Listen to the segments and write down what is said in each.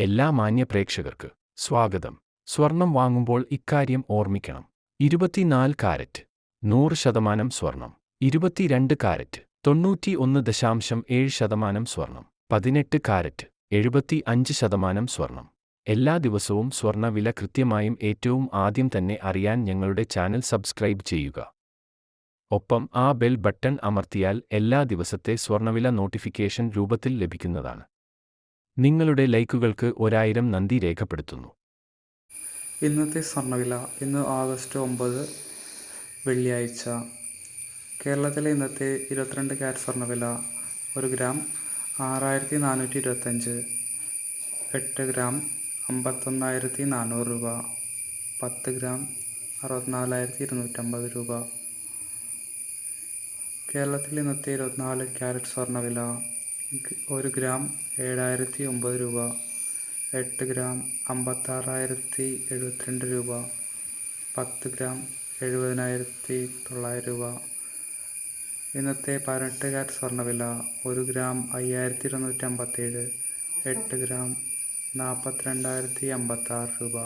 എല്ലാ മാന്യ പ്രേക്ഷകർക്ക് സ്വാഗതം. സ്വർണം വാങ്ങുമ്പോൾ ഇക്കാര്യം ഓർമ്മിക്കണം. 24 കാരറ്റ് 100% സ്വർണം, 22 കാരറ്റ് 91.7% സ്വർണം, 18 കാരറ്റ് 75% സ്വർണം. എല്ലാ ദിവസവും സ്വർണ്ണ വില കൃത്യമായും ഏറ്റവും ആദ്യം തന്നെ അറിയാൻ ഞങ്ങളുടെ ചാനൽ സബ്സ്ക്രൈബ് ചെയ്യുക. ഒപ്പം ആ ബെൽ ബട്ടൺ അമർത്തിയാൽ എല്ലാ ദിവസത്തെ സ്വർണ്ണവില നോട്ടിഫിക്കേഷൻ രൂപത്തിൽ ലഭിക്കുന്നതാണ്. നിങ്ങളുടെ ലൈക്കുകൾക്ക് 1000 നന്ദി രേഖപ്പെടുത്തുന്നു. ഇന്നത്തെ സ്വർണ്ണവില ഇന്ന് ഓഗസ്റ്റ് 9 വെള്ളിയാഴ്ച. കേരളത്തിലെ ഇന്നത്തെ 22 ക്യാരറ്റ് സ്വർണ്ണവില 1 ഗ്രാം 6425, 8 ഗ്രാം 51,400 രൂപ, 10 ഗ്രാം 64,250 രൂപ. കേരളത്തിൽ ഇന്നത്തെ 24 ക്യാരറ്റ് സ്വർണ്ണവില 1 ഗ്രാം 7,009 രൂപ, 8 ഗ്രാം 56,072 രൂപ, 10 ഗ്രാം 70,900 രൂപ. ഇന്നത്തെ 18 ക്യാരറ്റ് സ്വർണ്ണവില 1 ഗ്രാം 5,257, 8 ഗ്രാം 42,056 രൂപ.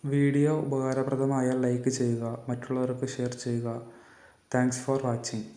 വീഡിയോ ഉപകാരപ്രദമായാൽ ലൈക്ക് ചെയ്യുക, മറ്റുള്ളവർക്ക് ഷെയർ ചെയ്യുക. Thanks for watching.